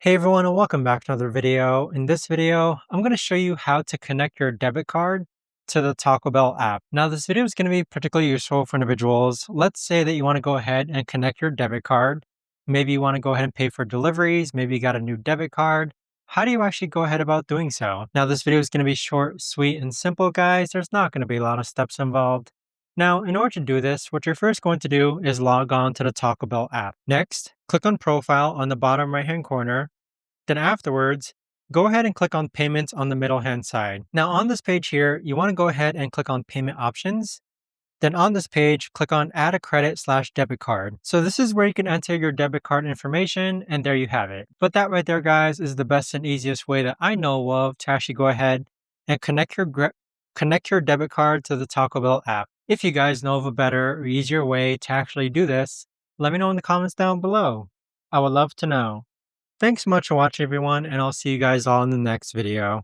Hey everyone, and welcome back to another video. In this video, I'm going to show you how to connect your debit card to the Taco Bell app. Now, this video is going to be particularly useful for individuals. Let's say that you want to go ahead and connect your debit card. Maybe you want to go ahead and pay for deliveries. Maybe you got a new debit card. How do you actually go ahead about doing so? Now, this video is going to be short, sweet, and simple, guys. There's not going to be a lot of steps involved. Now, in order to do this, what you're first going to do is log on to the Taco Bell app. Next, click on Profile on the bottom right-hand corner. Then afterwards, go ahead and click on Payments on the middle hand side. Now on this page here, you want to go ahead and click on Payment Options. Then on this page, click on Add a Credit/Debit Card. So this is where you can enter your debit card information, and there you have it. But that right there, guys, is the best and easiest way that I know of to actually go ahead and connect your debit card to the Taco Bell app. If you guys know of a better or easier way to actually do this, let me know in the comments down below. I would love to know. Thanks so much for watching, everyone, and I'll see you guys all in the next video.